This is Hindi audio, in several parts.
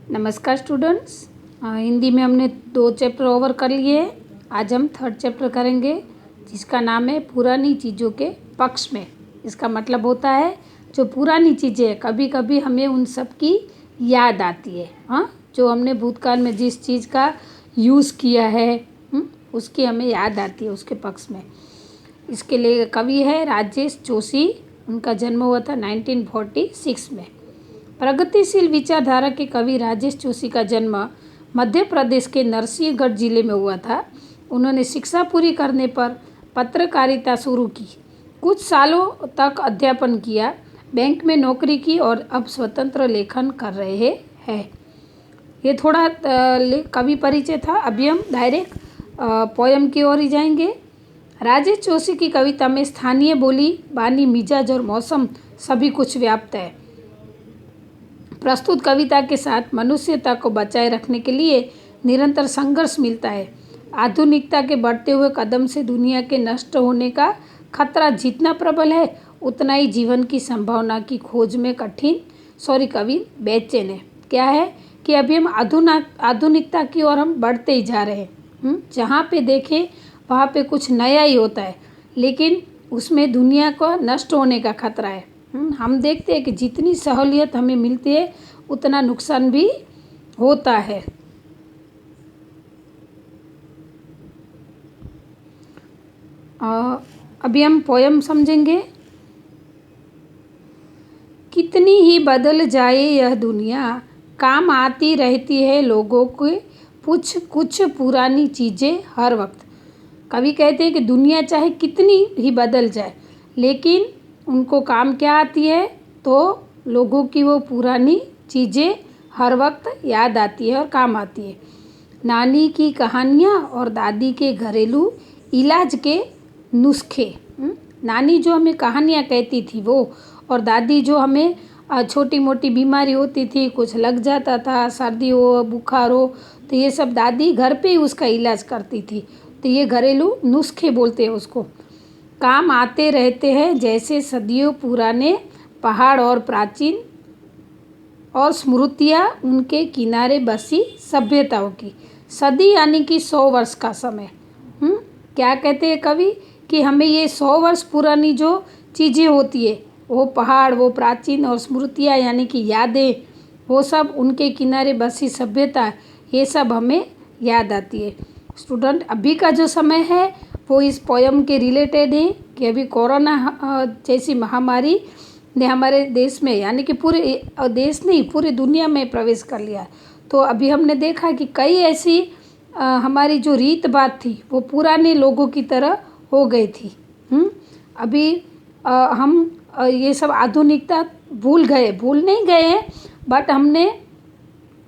नमस्कार स्टूडेंट्स। हिंदी में हमने 2 चैप्टर ओवर कर लिए। आज हम 3rd चैप्टर करेंगे जिसका नाम है पुरानी चीज़ों के पक्ष में। इसका मतलब होता है जो पुरानी चीज़ें हैं कभी कभी हमें उन सब की याद आती है। जो हमने भूतकाल में जिस चीज़ का यूज़ किया है उसकी हमें याद आती है, उसके पक्ष में। इसके लिए कवि है राजेश जोशी। उनका जन्म हुआ था 1946 में। प्रगतिशील विचारधारा के कवि राजेश जोशी का जन्म मध्य प्रदेश के नरसिंहगढ़ जिले में हुआ था। उन्होंने शिक्षा पूरी करने पर पत्रकारिता शुरू की, कुछ सालों तक अध्यापन किया, बैंक में नौकरी की और अब स्वतंत्र लेखन कर रहे हैं। ये थोड़ा कवि परिचय था। अभी हम डायरेक्ट पोयम की ओर ही जाएंगे। राजेश जोशी की कविता में स्थानीय बोली, बानी, मिजाज और मौसम सभी कुछ व्याप्त है। प्रस्तुत कविता के साथ मनुष्यता को बचाए रखने के लिए निरंतर संघर्ष मिलता है। आधुनिकता के बढ़ते हुए कदम से दुनिया के नष्ट होने का खतरा जितना प्रबल है, उतना ही जीवन की संभावना की खोज में कवि बेचैन है। क्या है कि अभी हम आधुनिकता की ओर हम बढ़ते ही जा रहे हैं। जहाँ पे देखें वहाँ पे कुछ नया ही होता है, लेकिन उसमें दुनिया को नष्ट होने का खतरा है। हम देखते हैं कि जितनी सहूलियत हमें मिलती है उतना नुकसान भी होता है। अभी हम पोयम समझेंगे। कितनी ही बदल जाए यह दुनिया, काम आती रहती है लोगों के कुछ पुरानी चीज़ें हर वक्त। कवि कहते हैं कि दुनिया चाहे कितनी ही बदल जाए, लेकिन उनको काम क्या आती है, तो लोगों की वो पुरानी चीज़ें हर वक्त याद आती है और काम आती है। नानी की कहानियाँ और दादी के घरेलू इलाज के नुस्खे। नानी जो हमें कहानियाँ कहती थी वो, और दादी जो हमें छोटी मोटी बीमारी होती थी, कुछ लग जाता था, सर्दी हो, बुखार हो, तो ये सब दादी घर पे ही उसका इलाज करती थी। तो ये घरेलू नुस्खे बोलते हैं उसको। काम आते रहते हैं जैसे सदियों पुराने पहाड़ और प्राचीन और स्मृतियाँ उनके किनारे बसी सभ्यताओं की। सदी यानी कि 100 वर्ष का समय। क्या कहते हैं कवि कि हमें ये 100 वर्ष पुरानी जो चीज़ें होती है, वो पहाड़, वो प्राचीन और स्मृतियाँ यानी कि यादें, वो सब उनके किनारे बसी सभ्यता, ये सब हमें याद आती है। स्टूडेंट, अभी का जो समय है वो इस पोयम के रिलेटेड है कि अभी कोरोना जैसी महामारी ने हमारे देश में, यानी कि पूरे देश नहीं पूरी दुनिया में प्रवेश कर लिया। तो अभी हमने देखा कि कई ऐसी हमारी जो रीत बात थी वो पुराने लोगों की तरह हो गई थी। अभी हम ये सब आधुनिकता भूल नहीं गए हैं, बट हमने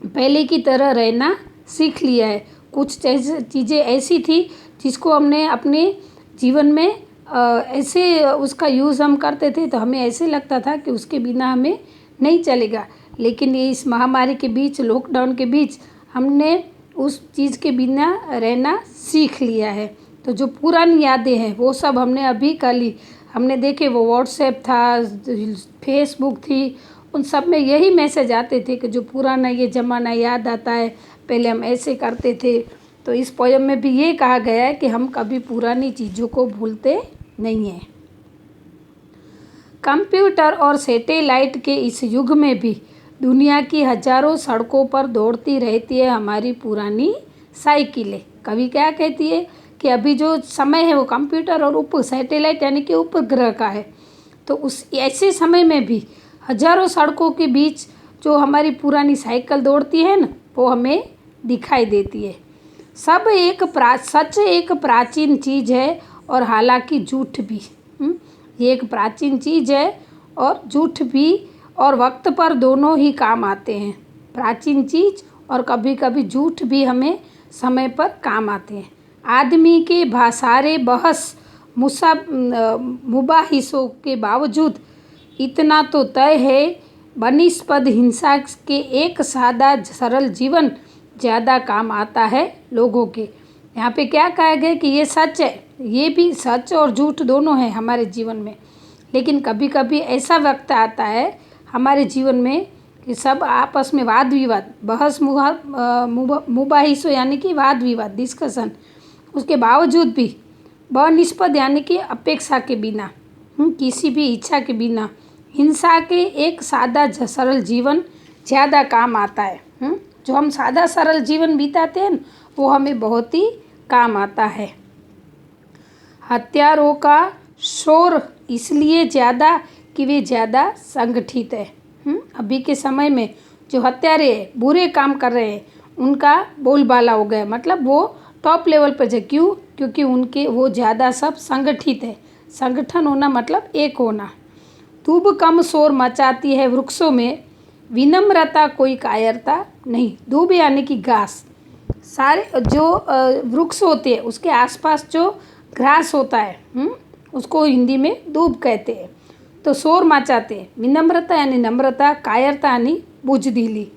पहले की तरह रहना सीख लिया है। कुछ चीज़ें ऐसी थी जिसको हमने अपने जीवन में ऐसे उसका यूज़ हम करते थे, तो हमें ऐसे लगता था कि उसके बिना हमें नहीं चलेगा। लेकिन ये इस महामारी के बीच, लॉकडाउन के बीच, हमने उस चीज़ के बिना रहना सीख लिया है। तो जो पुरानी यादें हैं वो सब हमने अभी कर ली। हमने देखे वो व्हाट्सएप था, फेसबुक थी, उन सब में यही मैसेज आते थे कि जो पुराना ये ज़माना याद आता है, पहले हम ऐसे करते थे। तो इस पोयम में भी ये कहा गया है कि हम कभी पुरानी चीज़ों को भूलते नहीं हैं। कंप्यूटर और सैटेलाइट के इस युग में भी दुनिया की हजारों सड़कों पर दौड़ती रहती है हमारी पुरानी साइकिलें। कवि क्या कहती है कि अभी जो समय है वो कंप्यूटर और सैटेलाइट यानी कि उपग्रह का है। तो उस ऐसे समय में भी हजारों सड़कों के बीच जो हमारी पुरानी साइकिल दौड़ती है ना, वो हमें दिखाई देती है। सच एक प्राचीन चीज़ है और हालांकि झूठ भी। ये एक प्राचीन चीज़ है और झूठ भी, और वक्त पर दोनों ही काम आते हैं। प्राचीन चीज़ और कभी कभी झूठ भी हमें समय पर काम आते हैं। आदमी के सारे बहस मुबाहिसों के बावजूद इतना तो तय है, बनिस्पत हिंसा के एक सादा सरल जीवन ज़्यादा काम आता है लोगों के। यहाँ पे क्या कहा गया कि ये सच है, ये भी सच और झूठ दोनों है हमारे जीवन में। लेकिन कभी कभी ऐसा वक्त आता है हमारे जीवन में कि सब आपस में वाद विवाद, बहस मुबाहिसो यानी कि वाद विवाद, डिस्कशन, उसके बावजूद भी बनिस्बत यानी कि अपेक्षा के बिना, किसी भी इच्छा के बिना, हिंसा के एक सादा सरल जीवन ज़्यादा काम आता है। जो हम सादा सरल जीवन बिताते हैं वो हमें बहुत ही काम आता है। हत्यारों का शोर इसलिए ज़्यादा कि वे ज़्यादा संगठित है। अभी के समय में जो हत्यारे बुरे काम कर रहे हैं उनका बोलबाला हो गया, मतलब वो टॉप लेवल पर है। क्यों? क्योंकि उनके वो ज़्यादा सब संगठित है। संगठन होना मतलब एक होना। धूप कम शोर मचाती है वृक्षों में, विनम्रता कोई कायरता नहीं। धूप यानी कि घास, सारे जो वृक्ष होते हैं उसके आसपास जो घास होता है उसको हिंदी में धूप कहते हैं। तो शोर मचाते हैं, विनम्रता यानी नम्रता, कायरता यानी बुजदिली।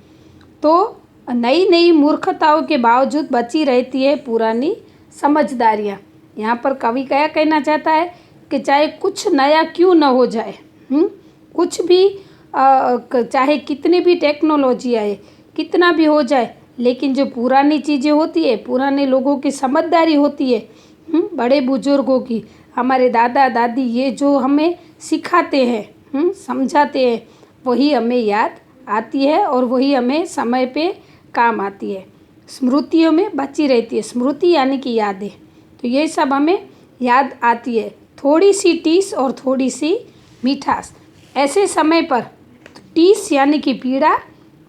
तो नई नई मूर्खताओं के बावजूद बची रहती है पुरानी समझदारियाँ। यहाँ पर कवि क्या कहना चाहता है कि चाहे कुछ नया क्यों न हो जाए, कुछ भी चाहे कितनी भी टेक्नोलॉजी आए, कितना भी हो जाए, लेकिन जो पुरानी चीज़ें होती है, पुराने लोगों की समझदारी होती है, बड़े बुजुर्गों की, हमारे दादा दादी ये जो हमें सिखाते हैं, समझाते हैं, वही हमें याद आती है और वही हमें समय पे काम आती है, स्मृतियों में बची रहती है। स्मृति यानी कि यादें, तो ये सब हमें याद आती है। थोड़ी सी टीस और थोड़ी सी मिठास, ऐसे समय पर टीस यानी कि पीड़ा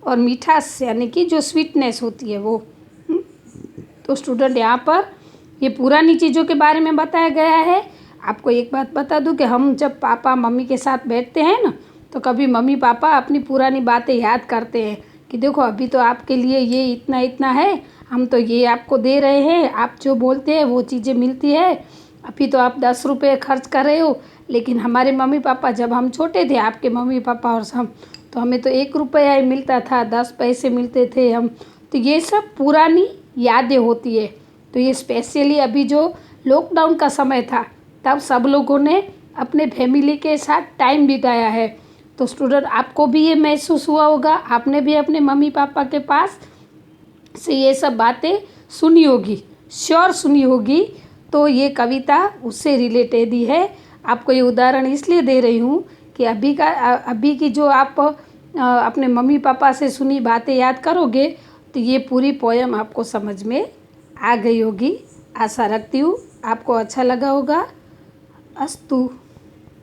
और मिठास यानी कि जो स्वीटनेस होती है वो। तो स्टूडेंट यहाँ पर ये पुरानी चीज़ों के बारे में बताया गया है। आपको एक बात बता दूं कि हम जब पापा मम्मी के साथ बैठते हैं ना, तो कभी मम्मी पापा अपनी पुरानी बातें याद करते हैं कि देखो अभी तो आपके लिए ये इतना इतना है, हम तो ये आपको दे रहे हैं, आप जो बोलते हैं वो चीज़ें मिलती है। अभी तो आप 10 रुपये खर्च कर रहे हो, लेकिन हमारे मम्मी पापा जब हम छोटे थे, आपके मम्मी पापा और हम, तो हमें तो 1 रुपया ही मिलता था, 10 पैसे मिलते थे हम। तो ये सब पुरानी यादें होती है। तो ये स्पेशली अभी जो लॉकडाउन का समय था तब सब लोगों ने अपने फैमिली के साथ टाइम बिताया है। तो स्टूडेंट आपको भी ये महसूस हुआ होगा, आपने भी अपने मम्मी पापा के पास से ये सब बातें सुनी होगी, श्योर सुनी होगी। तो ये कविता उससे रिलेटेड ही है। आपको ये उदाहरण इसलिए दे रही हूँ कि अभी की जो आप अपने मम्मी पापा से सुनी बातें याद करोगे तो ये पूरी पोयम आपको समझ में आ गई होगी। आशा रखती हूँ आपको अच्छा लगा होगा। अस्तु।